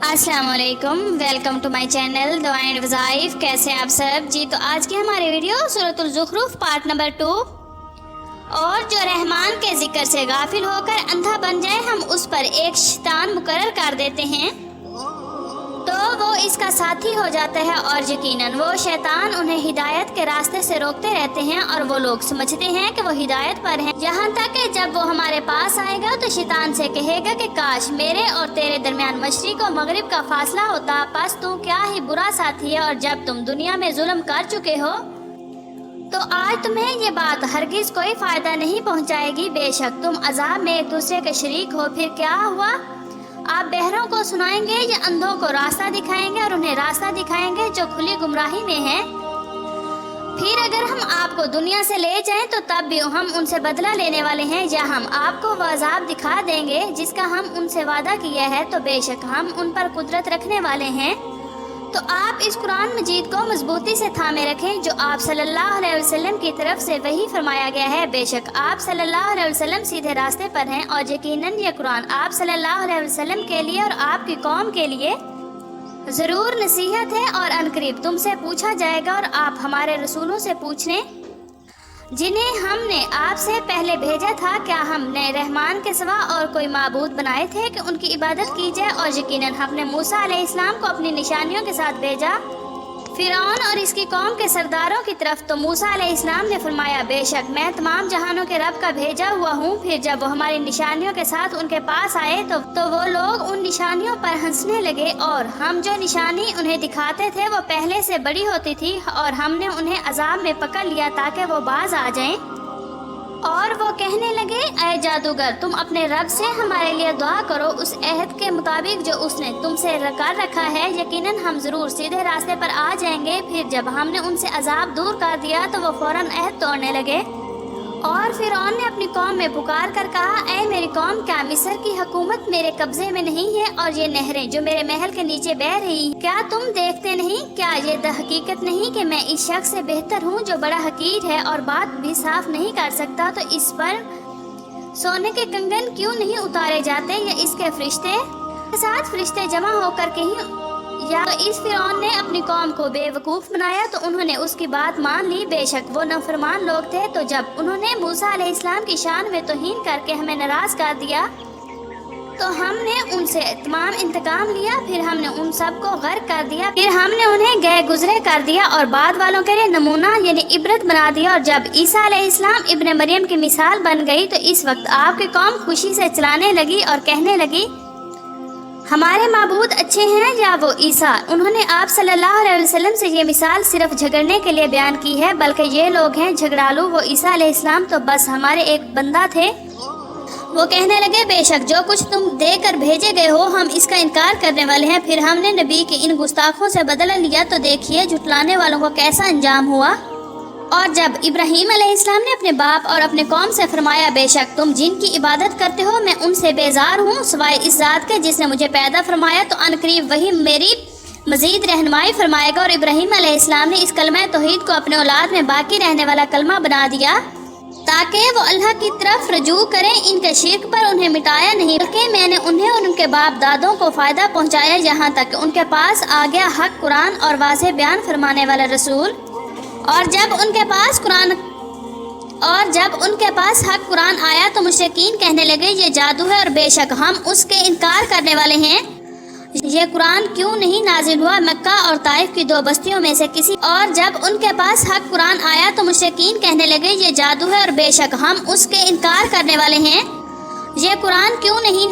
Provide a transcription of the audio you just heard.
अस्सलाम वालेकुम, welcome to my channel दुआएं एंड वज़ाइफ। कैसे हैं आप सब जी। तो आज की हमारी वीडियो सूरतुल ज़ुखरुफ पार्ट नंबर 2। और जो रहमान के ज़िक्र से गाफिल होकर अंधा बन जाए, हम उस पर एक शैतान मुकर्रर कर देते हैं तो वो इसका साथी हो जाता है, और यकीनन वो शैतान उन्हें हिदायत के रास्ते से रोकते रहते हैं और वो लोग समझते हैं कि वो हिदायत पर हैं। यहाँ तक कि जब वो हमारे पास आएगा तो शैतान से कहेगा कि काश मेरे और तेरे दरमियान मशरिक और मगरिब का फासला होता, बस तू क्या ही बुरा साथी है। और जब तुम दुनिया में जुल्म कर चुके हो तो आज तुम्हें ये बात हरगिज कोई फायदा नहीं पहुँचाएगी। बेशक तुम अजाब में एक दूसरे के शरीक हो। फिर क्या हुआ? आप बहरों को सुनाएंगे या अंधों को रास्ता दिखाएंगे, और उन्हें रास्ता दिखाएंगे जो खुली गुमराही में है। फिर अगर हम आपको दुनिया से ले जाएं तो तब भी हम उनसे बदला लेने वाले हैं, या हम आपको वो अजाब दिखा देंगे जिसका हम उनसे वादा किया है। तो बेशक हम उन पर कुदरत रखने वाले हैं। तो आप इस कुरान मजीद को मजबूती से थामे रखें जो आप सल्लल्लाहु अलैहि वसल्लम की तरफ से वही फरमाया गया है। बेशक आप सल्लल्लाहु अलैहि वसल्लम सीधे रास्ते पर हैं, और यकीनन ये कुरान आप सल्लल्लाहु अलैहि वसल्लम के लिए और आपकी कौम के लिए ज़रूर नसीहत है। और अनकरीब तुमसे पूछा जाएगा, और आप हमारे रसूलों से पूछने जिन्हें हमने आपसे पहले भेजा था, क्या हमने रहमान के सिवा और कोई माबूद बनाए थे कि उनकी इबादत की जाए। और यकीनन हमने मूसा अलैहिस्सलाम को अपनी निशानियों के साथ भेजा फिरौन और इसकी कौम के सरदारों की तरफ। तो मूसा अलैहिस्सलाम ने फरमाया, बेशक मैं तमाम जहानों के रब का भेजा हुआ हूँ। फिर जब वो हमारी निशानियों के साथ उनके पास आए तो वो लोग उन निशानियों पर हंसने लगे, और हम जो निशानी उन्हें दिखाते थे वो पहले से बड़ी होती थी, और हमने उन्हें अजाब में पकड़ लिया ताकि वो बाज आ जाएं। और वो कहने लगे, ऐ जादूगर, तुम अपने रब से हमारे लिए दुआ करो उस अहद के मुताबिक जो उसने तुमसे कर रखा है। यकीनन हम ज़रूर सीधे रास्ते पर आ जाएंगे। फिर जब हमने उनसे अजाब दूर कर दिया तो वो फौरन अहद तोड़ने लगे। और फिरौन ने अपनी कौम में पुकार कर कहा, ऐ मेरी कौम, क्या मिस्र की हुकूमत मेरे कब्जे में नहीं है, और ये नहरें जो मेरे महल के नीचे बह रही, क्या तुम देखते नहीं? क्या ये हकीकत नहीं कि मैं इस शख्स से बेहतर हूँ जो बड़ा हकीर है और बात भी साफ नहीं कर सकता। तो इस पर सोने के कंगन क्यों नहीं उतारे जाते, या इसके फरिश्ते के साथ फरिश्ते जमा होकर कहीं। या तो इस फिरौन ने अपनी कौम को बेवकूफ़ बनाया तो उन्होंने उसकी बात मान ली। बेशक वो नाफरमान लोग थे। तो जब उन्होंने मूसा अलैहिस्सलाम की शान में तौहीन करके हमें नाराज़ कर दिया तो हमने उनसे तमाम इंतकाम लिया। फिर हमने उन सब को गर्क कर दिया। फिर हमने उन्हें गए गुजरे कर दिया और बाद वालों के लिए नमूना यानी इबरत बना दिया। और जब ईसा अलैहिस्सलाम इब्न मरियम की मिसाल बन गई तो इस वक्त आपकी कौम खुशी से चलाने लगी और कहने लगी, हमारे माबूद अच्छे हैं या वो ईसा। उन्होंने आप सल्लल्लाहु अलैहि वसल्लम से ये मिसाल सिर्फ झगड़ने के लिए बयान की है, बल्कि ये लोग हैं झगड़ालू। वो ईसा अलैहिस्सलाम तो बस हमारे एक बंदा थे। वो कहने लगे, बेशक जो कुछ तुम देकर भेजे गए हो हम इसका इनकार करने वाले हैं। फिर हमने नबी के इन गुस्ताखों से बदला लिया तो देखिए झुटलाने वालों को कैसा अंजाम हुआ। और जब इब्राहीम अलैहिस्सलाम ने अपने बाप और अपने कौम से फरमाया, बेशक तुम जिनकी इबादत करते हो मैं उनसे बेजार हूँ सिवाय इस ज़ात के जिसने मुझे पैदा फरमाया, तो अनकरीब वही मेरी मज़ीद रहनुमाई फरमाएगा। और इब्राहीम अलैहिस्सलाम ने इस कलमा तौहीद को अपने औलाद में बाकी रहने वाला कलमा बना दिया ताकि वो अल्लाह की तरफ रजू करें। इनके शिर्क पर उन्हें मिटाया नहीं, बल्कि मैंने उन्हें और उनके बाप दादों को फ़ायदा पहुँचाया, यहाँ तक उनके पास आ गया हक कुरान और वाज़ेह बयान फरमाने वाला रसूल। और जब उनके पास हक कुरान आया तो मुशरिकीन कहने लगे, ये जादू है, और बेशक हम उसके इनकार करने वाले हैं। ये कुरान क्यों नहीं नाजिल हुआ मक्का और ताइफ की दो बस्तियों में से किसी। और जब उनके पास हक कुरान आया तो मुशरिकीन कहने लगे, ये जादू है, और बेशक हम उसके इनकार करने वाले हैं। ये कुरान क्यों नहीं